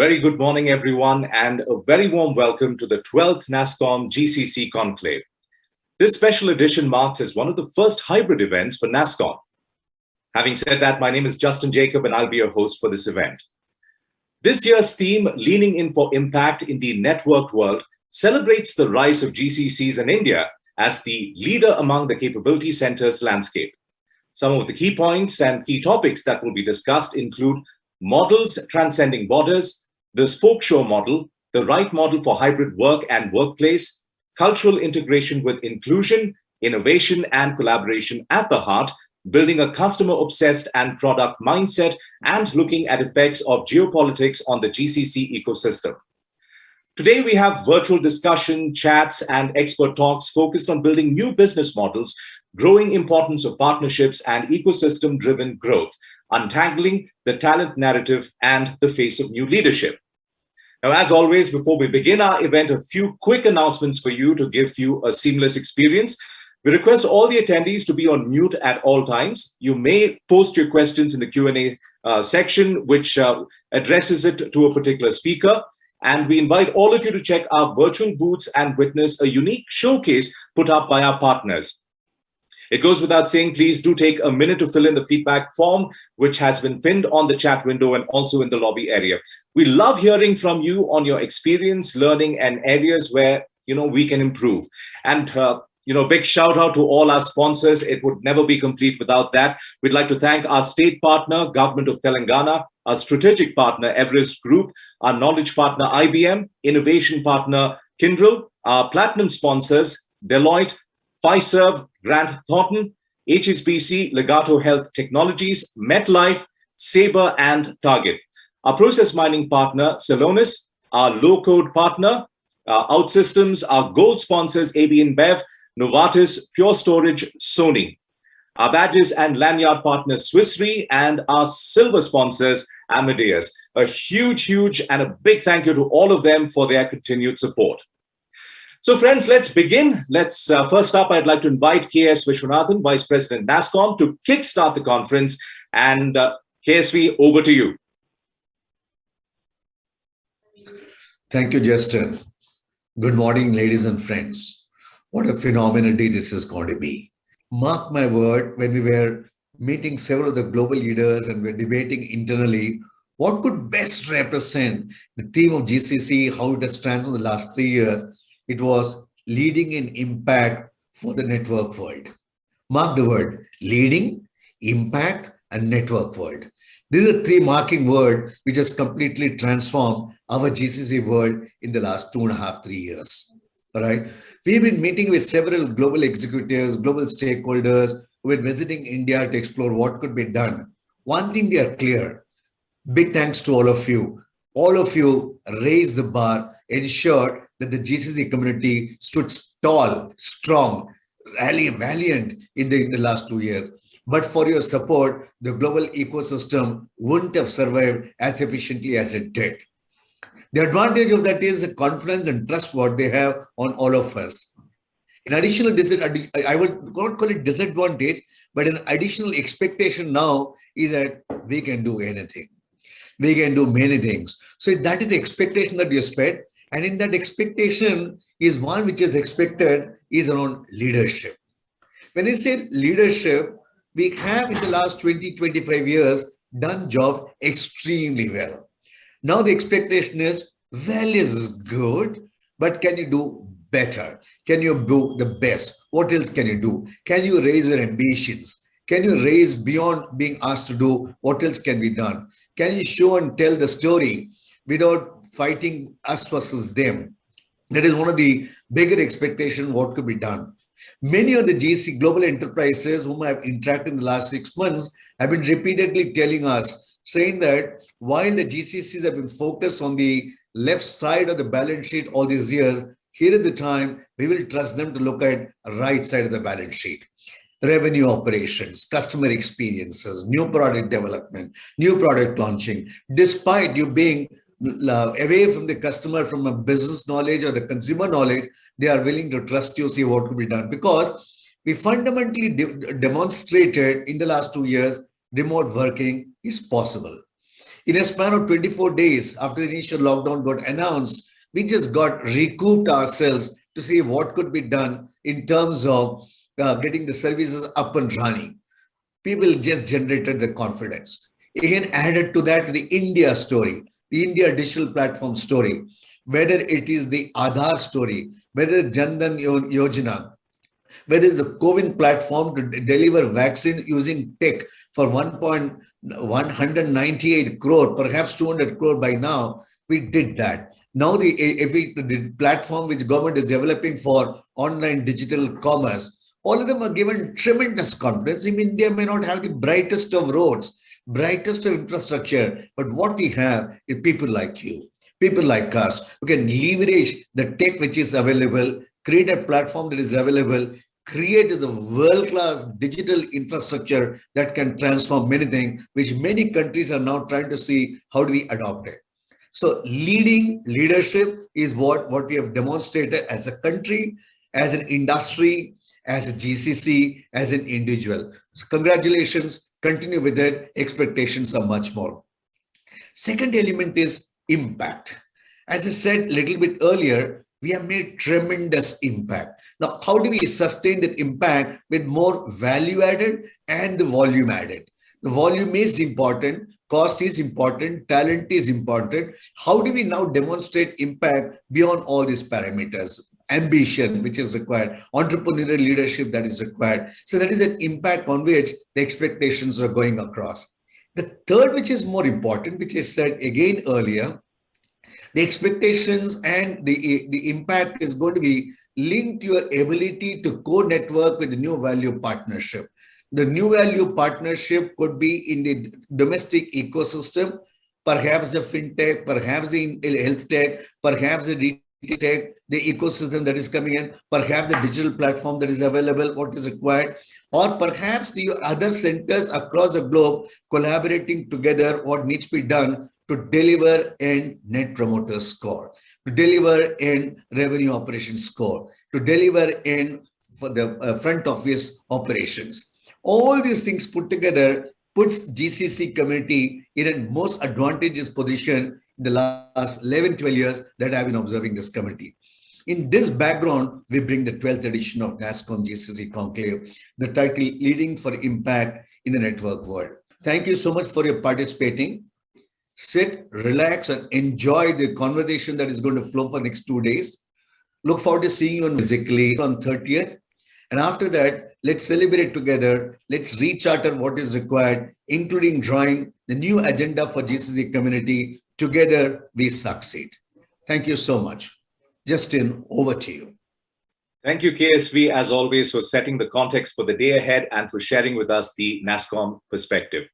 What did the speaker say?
very good morning, everyone, and a very warm welcome to the 12th NASSCOM GCC Conclave. This special edition marks as one of the first hybrid events for NASSCOM. Having said that, my name is Justin Jacob, and I'll be your host for this event. This year's theme, Leaning in for Impact in the Networked World, celebrates the rise of GCCs in India as the leader among the capability centers landscape. Some of the key points and key topics that will be discussed include models transcending borders, the spoke show model, the right model for hybrid work and workplace, cultural integration with inclusion, innovation and collaboration at the heart, building a customer-obsessed and product mindset, and looking at effects of geopolitics on the GCC ecosystem. Today, we have virtual discussion, chats, and expert talks focused on building new business models, growing importance of partnerships and ecosystem-driven growth, untangling the talent narrative and the face of new leadership. Now, as always, before we begin our event, a few quick announcements for you to give you a seamless experience. We request all the attendees to be on mute at all times. You may post your questions in the Q&A section, which addresses it to a particular speaker. And we invite all of you to check our virtual booths and witness a unique showcase put up by our partners. It goes without saying, please do take a minute to fill in the feedback form, which has been pinned on the chat window and also in the lobby area. We love hearing from you on your experience, learning, and areas where we can improve. And big shout out to all our sponsors. It would never be complete without that. We'd like to thank our state partner, Government of Telangana, our strategic partner, Everest Group, our knowledge partner, IBM, innovation partner, Kyndryl, our platinum sponsors, Deloitte, Fiserv, Grant Thornton, HSBC, Legato Health Technologies, MetLife, Sabre, and Target. Our process mining partner, Celonis, our low-code partner, OutSystems, our gold sponsors, AB InBev, Novartis, Pure Storage, Sony. Our badges and lanyard partners, Swiss Re, and our silver sponsors, Amadeus. A huge and a big thank you to all of them for their continued support. So friends, let's begin. First up, I'd like to invite S Viswanathan, Vice President NASSCOM, to kickstart the conference. And KSV, over to you. Thank you, Justin. Good morning, ladies and friends. What a phenomenal day this is going to be. Mark my word, when we were meeting several of the global leaders and we're debating internally, what could best represent the theme of GCC, how it has transformed the last 3 years, it was leading in impact for the network world. Mark the word, leading, impact, and network world. These are three marking words which has completely transformed our GCC world in the last 2.5, 3 years. All right. We've been meeting with several global executives, global stakeholders who have been visiting India to explore what could be done. One thing they are clear. Big thanks to all of you. All of you raised the bar, ensured that the GCC community stood tall, strong, valiant in the last 2 years. But for your support, the global ecosystem wouldn't have survived as efficiently as it did. The advantage of that is the confidence and trust what they have on all of us. An additional, I would not call it disadvantage, but an additional expectation now is that we can do anything. We can do many things. So that is the expectation that we expect. And in that expectation is one which is expected is around leadership. When I say leadership, we have in the last 20, 25 years done job extremely well. Now the expectation is, well, is good, but can you do better? Can you do the best? What else can you do? Can you raise your ambitions? Can you raise beyond being asked to do? What else can be done? Can you show and tell the story without fighting us versus them? That is one of the bigger expectations what could be done. Many of the GC global enterprises whom I have interacted in the last 6 months have been repeatedly telling us, saying that while the GCCs have been focused on the left side of the balance sheet all these years, here is the time we will trust them to look at the right side of the balance sheet. Revenue operations, customer experiences, new product development, new product launching. Despite you being away from the customer from a business knowledge or the consumer knowledge, they are willing to trust you, see what could be done. Because we fundamentally demonstrated in the last 2 years, remote working is possible. In a span of 24 days after the initial lockdown got announced, we just got recouped ourselves to see what could be done in terms of getting the services up and running. People just generated the confidence. Again, added to that the India story, the India digital platform story, whether it is the Aadhaar story, whether it's Jandan Yojana, whether it's a COVID platform to deliver vaccine using tech for 198 crore, perhaps 200 crore by now, we did that. Now the platform which government is developing for online digital commerce, all of them are given tremendous confidence. In India may not have the brightest of roads, brightest of infrastructure, but what we have is people like you, people like us, who can leverage the tech which is available, create a platform that is available, create a world-class digital infrastructure that can transform many things, which many countries are now trying to see how do we adopt it. So leadership is what we have demonstrated as a country, as an industry, as a GCC, as an individual. So congratulations, continue with it. Expectations are much more. Second element is impact. As I said a little bit earlier, we have made tremendous impact. Now, how do we sustain that impact with more value added and the volume added? The volume is important, cost is important, talent is important. How do we now demonstrate impact beyond all these parameters? Ambition, which is required, entrepreneurial leadership that is required. So that is an impact on which the expectations are going across. The third, which is more important, which I said again earlier, the expectations and the impact is going to be linked to your ability to co-network with the new value partnership. The new value partnership could be in the domestic ecosystem, perhaps the fintech, perhaps the health tech, perhaps the retail tech, the ecosystem that is coming in, perhaps the digital platform that is available, what is required, or perhaps the other centers across the globe collaborating together what needs to be done to deliver in net promoter score, to deliver in revenue operations score, to deliver in for the front office operations. All these things put together puts GCC community in a most advantageous position in the last 11, 12 years that I've been observing this community. In this background, we bring the 12th edition of NASSCOM GCC Conclave, the title Leading for Impact in the Network World. Thank you so much for your participating. Sit, relax, and enjoy the conversation that is going to flow for the next 2 days. Look forward to seeing you physically on 30th. And after that, let's celebrate together. Let's recharter what is required, including drawing the new agenda for GCC community. Together, we succeed. Thank you so much. Justin, over to you. Thank you, KSV, as always, for setting the context for the day ahead and for sharing with us the NASSCOM perspective.